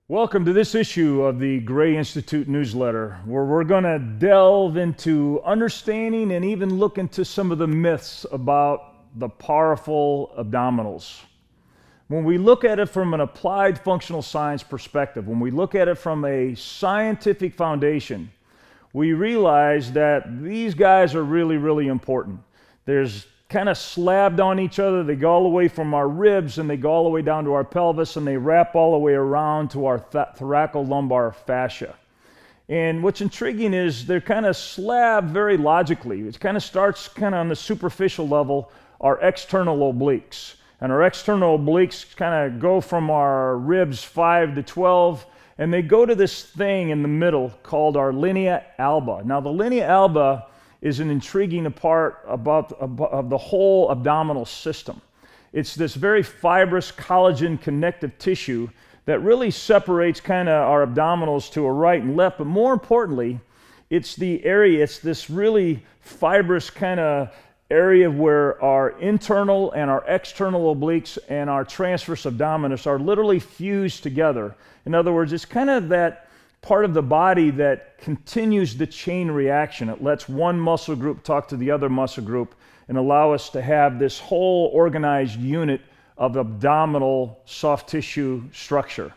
Welcome to this issue of the Gray Institute newsletter, where we're going to delve into understanding and even look into some of the myths about the powerful abdominals. When we look at it from an applied functional science perspective, when we look at it from a scientific foundation, we realize that these guys are really, really important. There's kind of slabbed on each other. They go all the way from our ribs and they go all the way down to our pelvis and they wrap all the way around to our thoracolumbar fascia. And what's intriguing is they're kind of slabbed very logically. It kind of starts kind of on the superficial level, our external obliques. And our external obliques kind of go from our ribs 5 to 12, and they go to this thing in the middle called our linea alba. Now the linea alba is an intriguing part of the whole abdominal system. It's this very fibrous collagen connective tissue that really separates kind of our abdominals to a right and left, but more importantly, it's this really fibrous kind of area where our internal and our external obliques and our transverse abdominis are literally fused together. In other words, it's kind of that part of the body that continues the chain reaction. It lets one muscle group talk to the other muscle group and allow us to have this whole organized unit of abdominal soft tissue structure.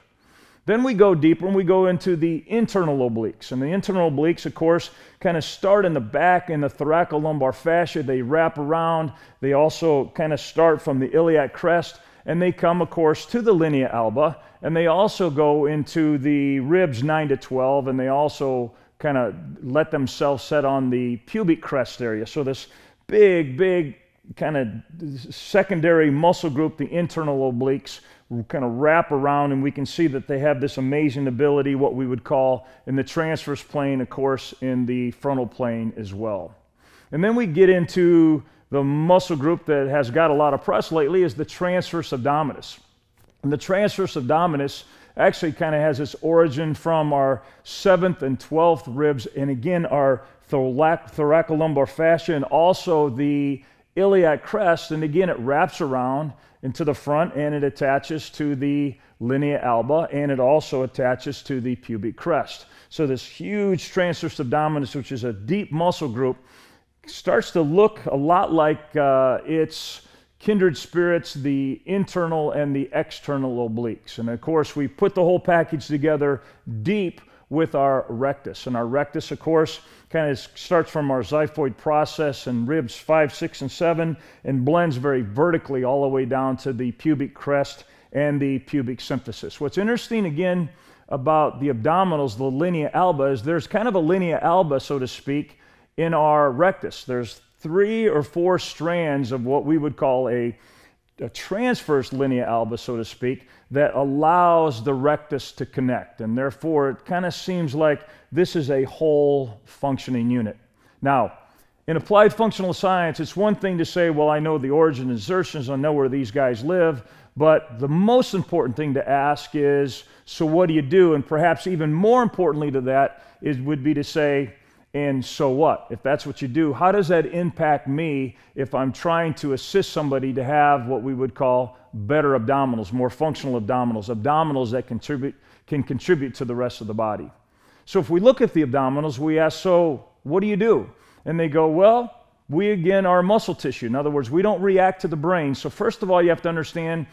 Then we go deeper and we go into the internal obliques. And the internal obliques, of course, kind of start in the back in the thoracolumbar fascia. They wrap around. They also kind of start from the iliac crest, and they come, of course, to the linea alba. And they also go into the ribs 9 to 12, and they also kind of let themselves set on the pubic crest area. So this big kind of secondary muscle group, the internal obliques, kind of wrap around, and we can see that they have this amazing ability, what we would call in the transverse plane, of course, in the frontal plane as well. And then we get into the muscle group that has got a lot of press lately is the transverse abdominis. And the transverse abdominis actually kind of has its origin from our 7th and 12th ribs, and again, our thoracolumbar fascia, and also the iliac crest. And again, it wraps around into the front, and it attaches to the linea alba, and it also attaches to the pubic crest. So this huge transverse abdominis, which is a deep muscle group, starts to look a lot like its kindred spirits, the internal and the external obliques. And of course, we put the whole package together deep with our rectus. And our rectus, of course, kind of starts from our xiphoid process and ribs 5, 6, and 7, and blends very vertically all the way down to the pubic crest and the pubic symphysis. What's interesting, again, about the abdominals, the linea alba, is there's kind of a linea alba, so to speak, in our rectus. There's 3 or 4 strands of what we would call a transverse linea alba, so to speak, that allows the rectus to connect. And therefore, it kind of seems like this is a whole functioning unit. Now, in applied functional science, it's one thing to say, well, I know the origin and insertions, I know where these guys live, but the most important thing to ask is, so what do you do? And perhaps even more importantly to that would be to say, and so what? If that's what you do, how does that impact me if I'm trying to assist somebody to have what we would call better abdominals, more functional abdominals, abdominals that can contribute to the rest of the body? So if we look at the abdominals, we ask, so what do you do? And they go, well, we again are muscle tissue. In other words, we don't react to the brain. So first of all, you have to understand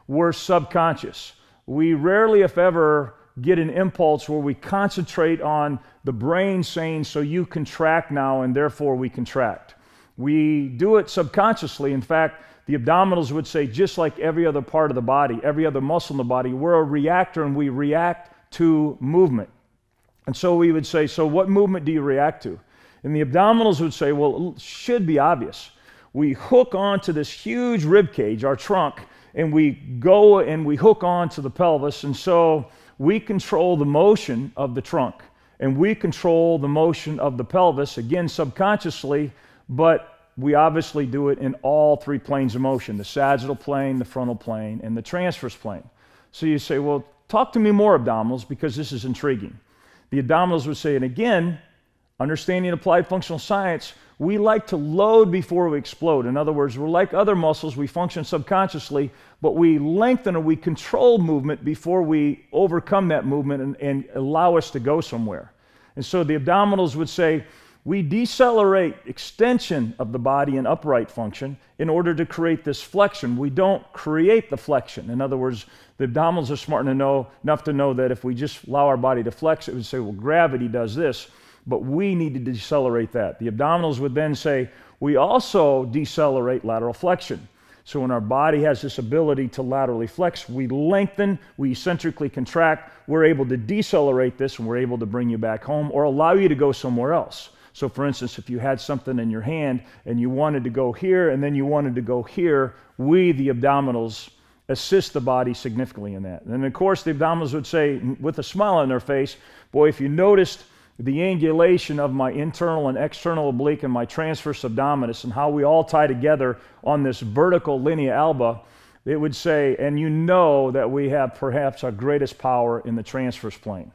we're subconscious. We rarely, if ever, get an impulse where we concentrate on the brain saying, so you contract now, and therefore we contract. We do it subconsciously. In fact, the abdominals would say, just like every other part of the body, every other muscle in the body, we're a reactor and we react to movement. And so we would say, so what movement do you react to? And the abdominals would say, well, it should be obvious. We hook onto this huge rib cage, our trunk, and we go and we hook onto the pelvis, and so we control the motion of the trunk, and we control the motion of the pelvis, again, subconsciously, but we obviously do it in all 3 planes of motion, the sagittal plane, the frontal plane, and the transverse plane. So you say, well, talk to me more abdominals, because this is intriguing. The abdominals would say, and again, understanding applied functional science, we like to load before we explode. In other words, we're like other muscles, we function subconsciously, but we lengthen or we control movement before we overcome that movement and allow us to go somewhere. And so the abdominals would say, we decelerate extension of the body in upright function in order to create this flexion. We don't create the flexion. In other words, the abdominals are smart enough to know that if we just allow our body to flex, it would say, well, gravity does this, but we need to decelerate that. The abdominals would then say, we also decelerate lateral flexion. So when our body has this ability to laterally flex, we lengthen, we eccentrically contract, we're able to decelerate this, and we're able to bring you back home or allow you to go somewhere else. So for instance, if you had something in your hand and you wanted to go here and then you wanted to go here, we, the abdominals, assist the body significantly in that. And of course, the abdominals would say, with a smile on their face, boy, if you noticed the angulation of my internal and external oblique and my transverse abdominis and how we all tie together on this vertical linea alba, it would say, and you know that we have perhaps our greatest power in the transverse plane.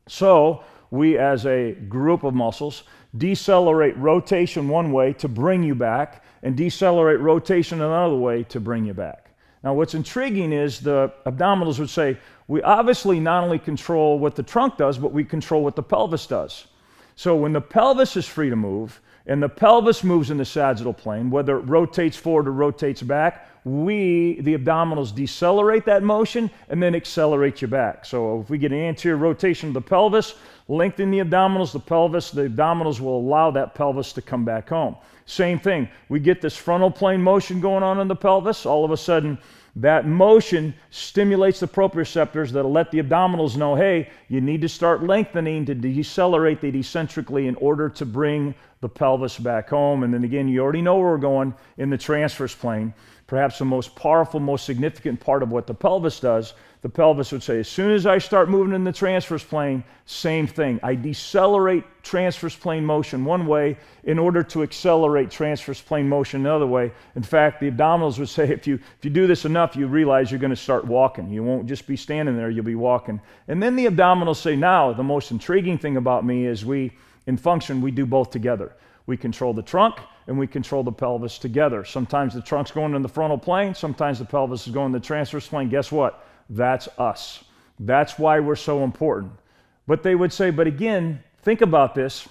So we, as a group of muscles, decelerate rotation one way to bring you back and decelerate rotation another way to bring you back. Now, what's intriguing is the abdominals would say, we obviously not only control what the trunk does, but we control what the pelvis does. So when the pelvis is free to move and the pelvis moves in the sagittal plane, whether it rotates forward or rotates back, we, the abdominals, decelerate that motion and then accelerate you back. So if we get an anterior rotation of the pelvis, lengthen the abdominals, the abdominals will allow that pelvis to come back home. Same thing, we get this frontal plane motion going on in the pelvis. All of a sudden, that motion stimulates the proprioceptors that'll let the abdominals know, hey, you need to start lengthening to decelerate the eccentrically in order to bring the pelvis back home. And then again, you already know where we're going in the transverse plane. Perhaps the most powerful, most significant part of what the pelvis does, the pelvis would say, as soon as I start moving in the transverse plane, same thing. I decelerate transverse plane motion one way in order to accelerate transverse plane motion another way. In fact, the abdominals would say, if you do this enough, you realize you're going to start walking. You won't just be standing there, you'll be walking. And then the abdominals say, now, the most intriguing thing about me is in function, we do both together. We control the trunk and we control the pelvis together. Sometimes the trunk's going in the frontal plane, sometimes the pelvis is going in the transverse plane. Guess what? That's us. That's why we're so important. But they would say, but again, think about this.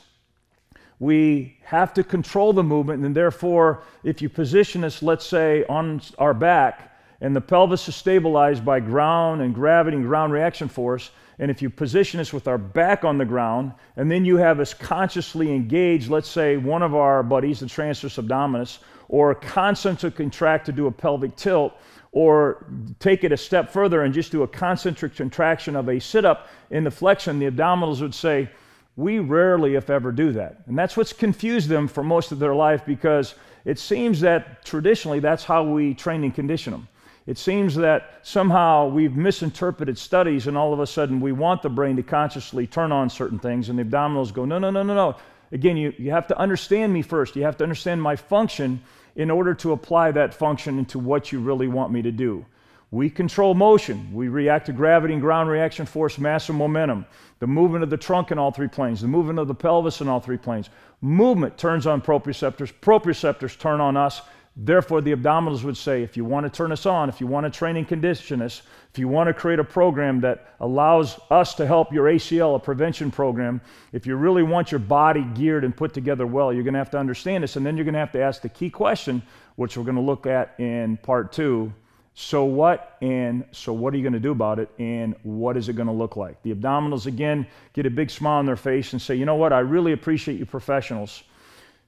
We have to control the movement, and therefore, if you position us, let's say, on our back, and the pelvis is stabilized by ground and gravity and ground reaction force, and if you position us with our back on the ground, and then you have us consciously engage, let's say, one of our buddies, the transverse abdominis, or concentric contract to do a pelvic tilt, or take it a step further and just do a concentric contraction of a sit-up in the flexion, the abdominals would say, we rarely, if ever, do that. And that's what's confused them for most of their life, because it seems that traditionally that's how we train and condition them. It seems that somehow we've misinterpreted studies, and all of a sudden we want the brain to consciously turn on certain things, and the abdominals go, no, no, no, no, no. Again, you have to understand me first. You have to understand my function in order to apply that function into what you really want me to do. We control motion. We react to gravity and ground reaction force, mass and momentum. The movement of the trunk in all three planes. The movement of the pelvis in all three planes. Movement turns on proprioceptors. Proprioceptors turn on us. Therefore, the abdominals would say, if you want to turn us on, if you want to train and condition us, if you want to create a program that allows us to help your ACL, a prevention program, if you really want your body geared and put together well, you're going to have to understand this, and then you're going to have to ask the key question, which we're going to look at in part 2. So what, and so what are you going to do about it, and what is it going to look like? The abdominals, again, get a big smile on their face and say, you know what, I really appreciate you professionals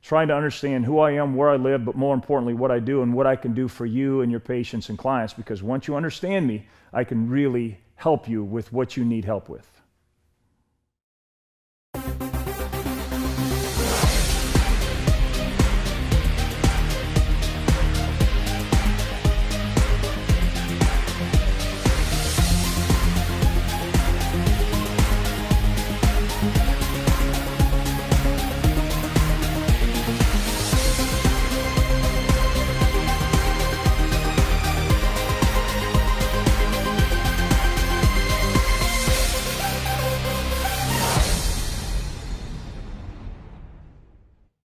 trying to understand who I am, where I live, but more importantly, what I do and what I can do for you and your patients and clients, because once you understand me, I can really help you with what you need help with.